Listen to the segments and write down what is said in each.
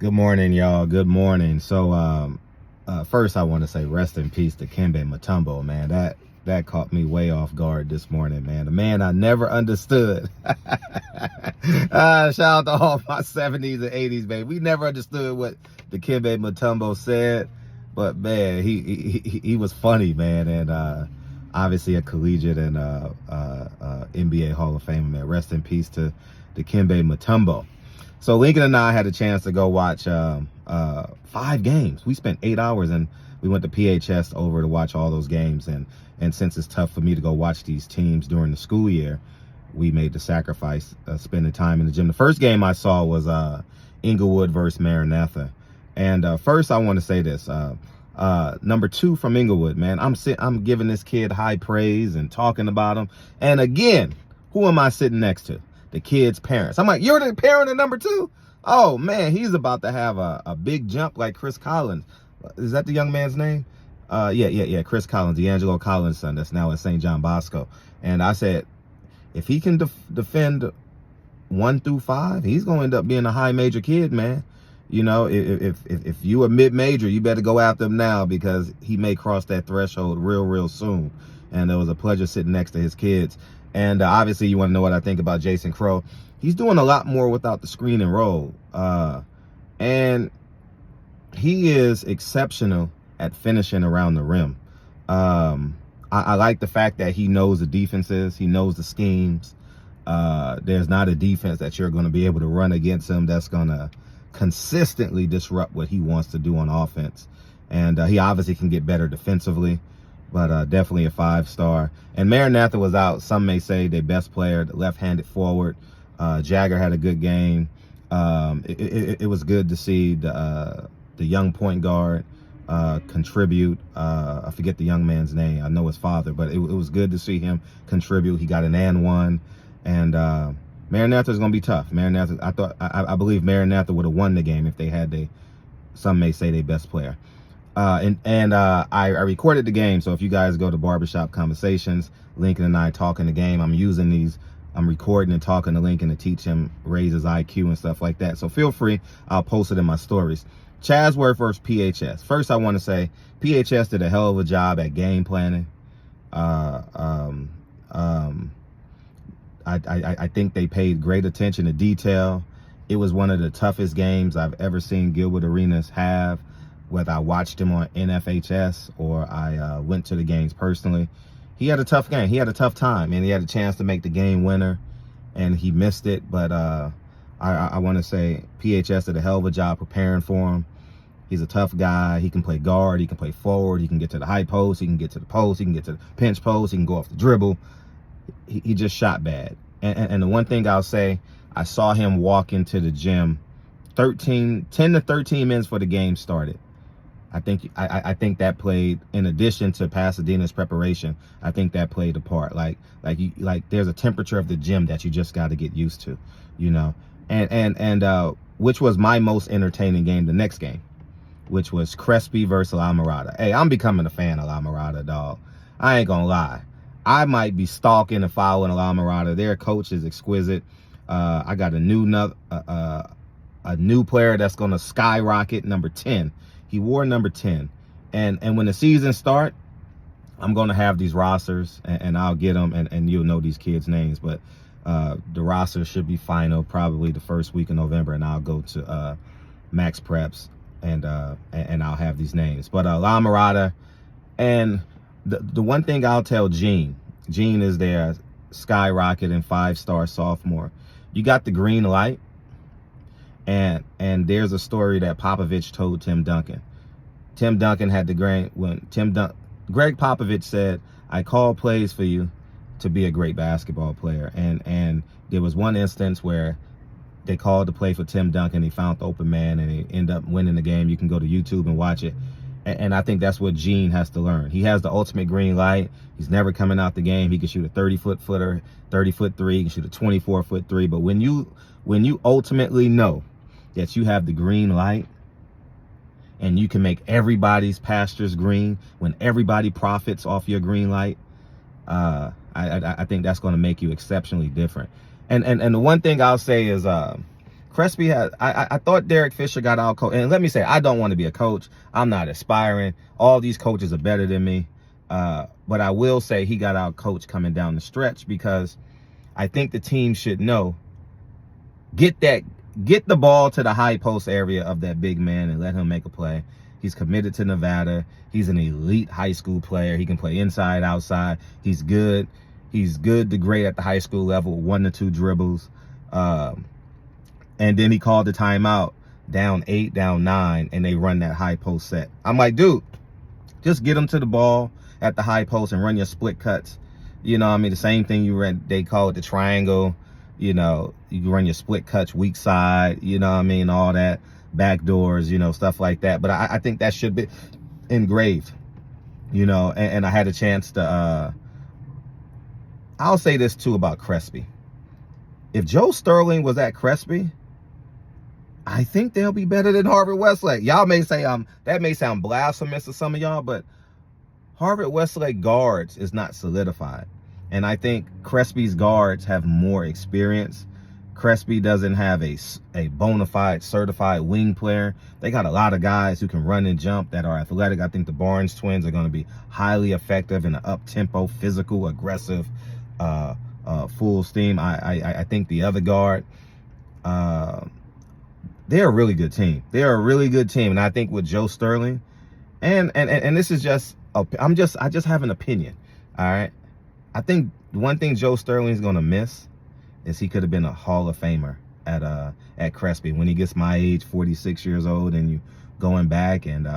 Good morning, y'all. Good morning. So, first I want to say rest in peace to Dikembe Mutombo, man. That caught me way off guard this morning, man. The man I never understood. Shout out to all my 70s and 80s, baby. We never understood what Dikembe Mutombo said, but man, he was funny, man, and obviously a collegiate and NBA Hall of Famer, man. Rest in peace to Dikembe Mutombo. So Lincoln and I had a chance to go watch 5 games. We spent 8 hours and we went to PHS over to watch all those games. And since it's tough for me to go watch these teams during the school year, we made the sacrifice, spending time in the gym. The first game I saw was Inglewood versus Maranatha. And first I want to say this, number 2 from Inglewood, man, I'm giving this kid high praise and talking about him. And again, who am I sitting next to? The kid's parents. I'm like, you're the parent of number 2? Oh man, he's about to have a big jump like Chris Collins. Is that the young man's name? Yeah, Chris Collins, D'Angelo Collins' son, that's now at St. John Bosco. And I said, if he can defend 1 through 5, he's going to end up being a high major kid, man. You know, if you a mid-major, you better go after him now, because he may cross that threshold real soon. And it was a pleasure sitting next to his kids. And obviously, you want to know what I think about Jason Crowe. He's doing a lot more without the screen and roll. And he is exceptional at finishing around the rim. I like the fact that he knows the defenses. He knows the schemes. There's not a defense that you're going to be able to run against him that's going to consistently disrupt what he wants to do on offense. And he obviously can get better defensively, but definitely a 5-star. And Maranatha was out, some may say, their best player, the left-handed forward. Jagger had a good game. It was good to see the young point guard contribute. I forget the young man's name. I know his father, but it was good to see him contribute. He got an and one. And Maranatha is going to be tough. Maranatha, I believe Maranatha would have won the game if they had some may say, their best player. I recorded the game, so if you guys go to Barbershop Conversations, Lincoln and I talking the game, I'm recording and talking to Lincoln to teach him, raise his IQ and stuff like that. So feel free, I'll post it in my stories. Chatsworth versus PHS. First, I want to say PHS did a hell of a job at game planning. I think they paid great attention to detail. It was one of the toughest games I've ever seen Gilbert Arenas have, whether I watched him on NFHS or I went to the games personally. He had a tough game. He had a tough time, and he had a chance to make the game winner, and he missed it. But I want to say PHS did a hell of a job preparing for him. He's a tough guy. He can play guard. He can play forward. He can get to the high post. He can get to the post. He can get to the pinch post. He can go off the dribble. He just shot bad. And the one thing I'll say, I saw him walk into the gym 10 to 13 minutes before the game started. I think that played, in addition to Pasadena's preparation, I think that played a part. Like there's a temperature of the gym that you just got to get used to, you know. And which was my most entertaining game, the next game, which was Crespi versus La Mirada. Hey, I'm becoming a fan of La Mirada, dog. I ain't gonna lie. I might be stalking and following La Mirada. Their coach is exquisite. I got a new player that's gonna skyrocket, number 10. He wore number 10. And when the season start, I'm going to have these rosters, and I'll get them, and you'll know these kids' names. But the roster should be final probably the first week of November, and I'll go to Max Preps, and I'll have these names. But La Mirada, and the one thing I'll tell Gene is their skyrocketing 5-star sophomore. You got the green light. And there's a story that Popovich told Tim Duncan. Tim Duncan had the Greg Popovich said, I call plays for you to be a great basketball player. And there was one instance where they called to play for Tim Duncan. He found the open man, and he ended up winning the game. You can go to YouTube and watch it. And I think that's what Gene has to learn. He has the ultimate green light. He's never coming out the game. He can shoot a 30-foot footer, 30-foot three. He can shoot a 24-foot three. But when you ultimately know that you have the green light, and you can make everybody's pastures green, when everybody profits off your green light, I think that's going to make you exceptionally different. And the one thing I'll say is Crespi had, I thought Derek Fisher got out coach. And let me say, I don't want to be a coach. I'm not aspiring. All these coaches are better than me. But I will say he got out coach coming down the stretch, because I think the team should know, get the ball to the high post area of that big man and let him make a play. He's committed to Nevada. He's an elite high school player. He can play inside, outside. He's good. He's good to great at the high school level, 1 to 2 dribbles. And then he called the timeout, down 8, down 9, and they run that high post set. I'm like, dude, just get him to the ball at the high post and run your split cuts. You know what I mean? The same thing you read, they call it the triangle. You know, you can run your split cuts, weak side, you know what I mean? All that, back doors, you know, stuff like that. But I think that should be engraved, you know, and I had a chance to, I'll say this too about Crespi. If Joe Sterling was at Crespi, I think they'll be better than Harvard-Westlake. Y'all may say that may sound blasphemous to some of y'all, but Harvard-Westlake guards is not solidified. And I think Crespi's guards have more experience. Crespi doesn't have a bona fide certified wing player. They got a lot of guys who can run and jump that are athletic. I think the Barnes twins are going to be highly effective in an up-tempo, physical, aggressive, full steam. I think the other guard, they're a really good team. They're a really good team. And I think with Joe Sterling, and this is just, I just have an opinion. All right. I think one thing Joe Sterling is going to miss is he could have been a Hall of Famer at Crespi. When he gets my age, 46 years old, and you going back, and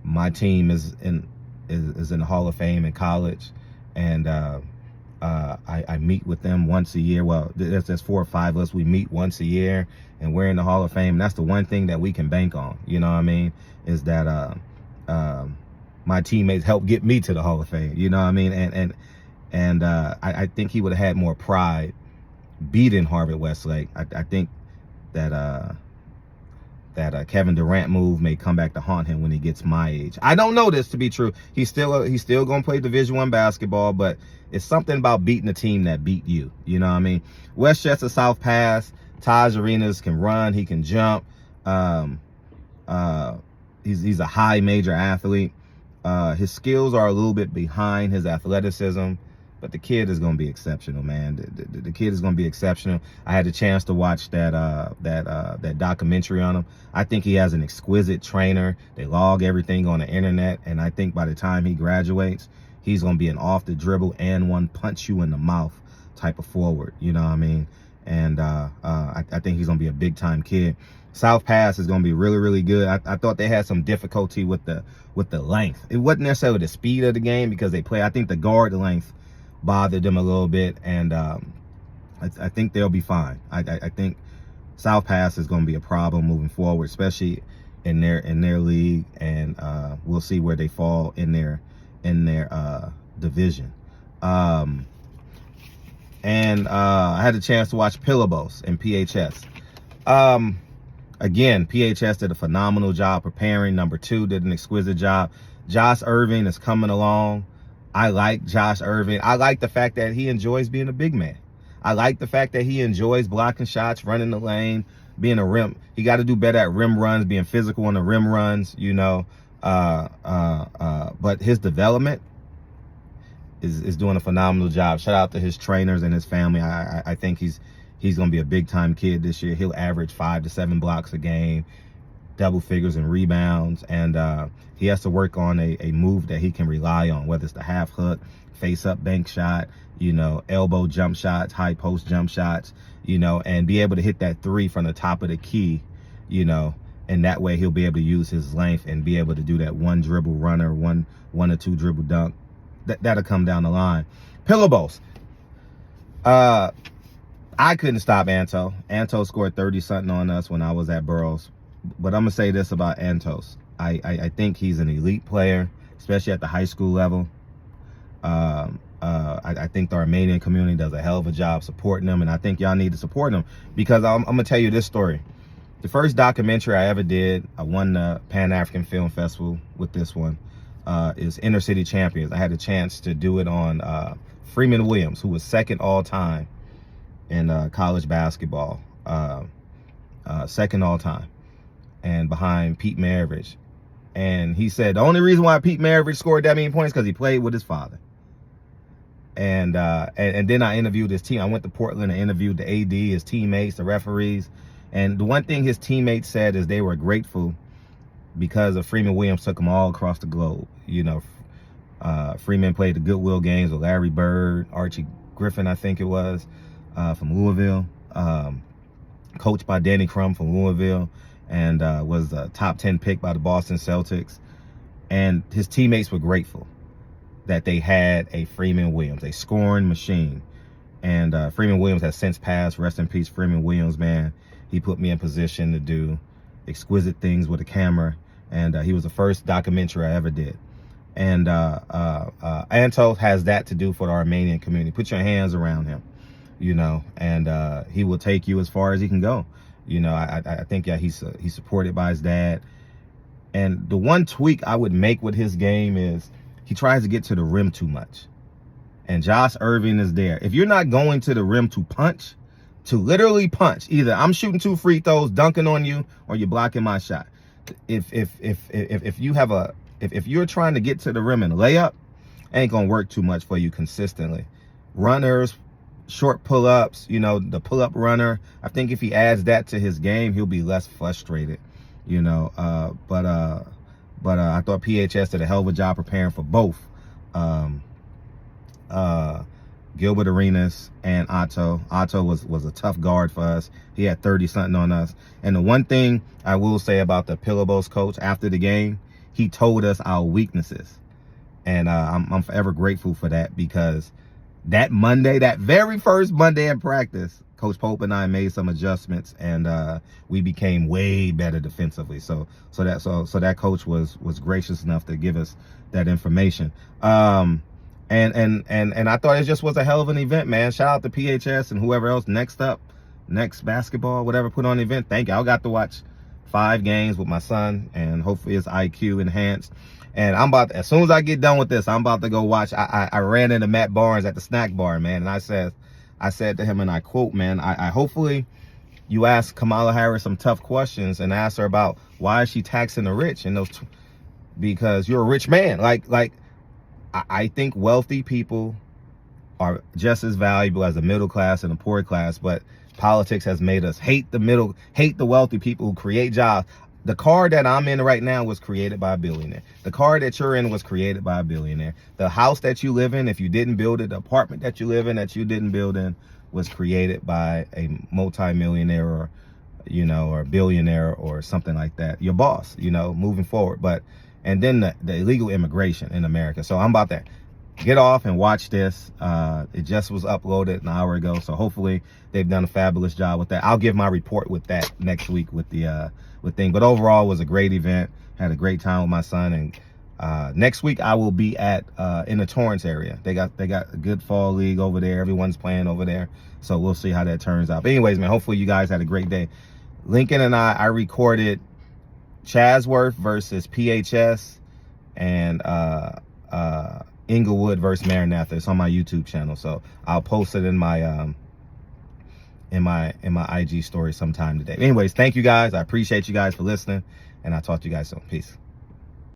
my team is in the Hall of Fame in college, and I meet with them once a year. Well, there's 4 or 5 of us. We meet once a year, and we're in the Hall of Fame. And that's the one thing that we can bank on. You know what I mean? Is that my teammates helped get me to the Hall of Fame. You know what I mean? And I think he would have had more pride beating Harvard-Westlake. I think that Kevin Durant move may come back to haunt him when he gets my age. I don't know this to be true. He's still gonna play Division I basketball, but it's something about beating a team that beat you. You know what I mean? Westchester South Pass, Tajh Arenas can run. He can jump. He's a high major athlete. His skills are a little bit behind his athleticism, but the kid is going to be exceptional, man. The kid is going to be exceptional. I had a chance to watch that documentary on him. I think he has an exquisite trainer. They log everything on the internet, and I think by the time he graduates, he's going to be an off the dribble and one punch you in the mouth type of forward. You know what I mean? And I think he's going to be a big time kid. South Pass is going to be really, really good. I thought they had some difficulty with the length. It wasn't necessarily the speed of the game, because they play, I think the guard length bothered them a little bit, and I think they'll be fine. I think South Pass is going to be a problem moving forward, especially in their league, and we'll see where they fall in their division. And I had a chance to watch Pillabos and PHS. Again, PHS did a phenomenal job preparing. Number 2 did an exquisite job. Josh Irving is coming along. I like Josh Irving. I like the fact that he enjoys being a big man. I like the fact that he enjoys blocking shots, running the lane, being a rim. He got to do better at rim runs, being physical on the rim runs, you know. But his development is doing a phenomenal job. Shout out to his trainers and his family. I think he's going to be a big time kid this year. He'll average 5 to 7 blocks a game, double figures in rebounds, and he has to work on a move that he can rely on, whether it's the half hook, face up bank shot, you know, elbow jump shots, high post jump shots, you know, and be able to hit that 3 from the top of the key, you know, and that way he'll be able to use his length and be able to do that 1 dribble runner, one or 2 dribble dunk. That'll come down the line. Pillabos. I couldn't stop Anto. Anto scored 30-something on us when I was at Burroughs. But I'm going to say this about Antos. I think he's an elite player, especially at the high school level. I think the Armenian community does a hell of a job supporting him, and I think y'all need to support him, because I'm going to tell you this story. The first documentary I ever did, I won the Pan-African Film Festival with this one, is Inner City Champions. I had a chance to do it on Freeman Williams, who was second all time in college basketball. second all time, and behind Pete Maravich. And he said the only reason why Pete Maravich scored that many points because he played with his father. And then I interviewed his team. I went to Portland and interviewed the AD, his teammates, the referees. And the one thing his teammates said is they were grateful because of Freeman Williams took them all across the globe. You know, Freeman played the Goodwill games with Larry Bird, Archie Griffin, I think it was, from Louisville. Coached by Danny Crum from Louisville, and was a top 10 pick by the Boston Celtics. And his teammates were grateful that they had a Freeman Williams, a scoring machine. And Freeman Williams has since passed. Rest in peace, Freeman Williams, man. He put me in position to do exquisite things with a camera. And he was the first documentary I ever did. And Anto has that to do for the Armenian community. Put your hands around him, you know, and he will take you as far as he can go. You know, I think, yeah, he's supported by his dad. And the one tweak I would make with his game is he tries to get to the rim too much. And Josh Irving is there. If you're not going to the rim to punch, to literally punch, either I'm shooting 2 free throws, dunking on you, or you're blocking my shot. If you're trying to get to the rim and layup, ain't gonna work too much for you consistently. Runners, short pull-ups, you know, the pull-up runner. I think if he adds that to his game, he'll be less frustrated, you know. But I thought PHS did a hell of a job preparing for both Gilbert Arenas and Otto. Otto was a tough guard for us. He had 30-something on us. And the one thing I will say about the Pillowbows coach after the game, he told us our weaknesses. And I'm forever grateful for that, because that Monday, that very first Monday in practice, Coach Pope and I made some adjustments, and we became way better defensively. So that coach was gracious enough to give us that information. And I thought it just was a hell of an event, man. Shout out to PHS and whoever else next basketball, whatever, put on the event. Thank you. I got to watch 5 games with my son, and hopefully his IQ enhanced. And as soon as I get done with this, I'm about to go watch. I ran into Matt Barnes at the snack bar, man, and I said to him, and I quote, man, I hopefully you ask Kamala Harris some tough questions and ask her about why is she taxing the rich, and because you're a rich man. Like I think wealthy people are just as valuable as the middle class and the poor class, but politics has made us hate the wealthy people who create jobs. The car that I'm in right now was created by a billionaire. The car that you're in was created by a billionaire. The house that you live in, if you didn't build it, the apartment that you live in that you didn't build in, was created by a multi-millionaire or billionaire or something like that. Your boss, you know, moving forward. And then the illegal immigration in America. So I'm about to get off and watch this. It just was uploaded an hour ago. So hopefully they've done a fabulous job with that. I'll give my report with that next week with the thing. But overall, it was a great event. Had a great time with my son. And next week I will be in the Torrance area. They got a good fall league over there. Everyone's playing over there. So we'll see how that turns out. But anyways, man, hopefully you guys had a great day. Lincoln and I recorded Chasworth versus PHS and Inglewood versus Maranatha. It's on my YouTube channel. So I'll post it in my IG story sometime today. Anyways, thank you guys. I appreciate you guys for listening, and I'll talk to you guys soon. Peace.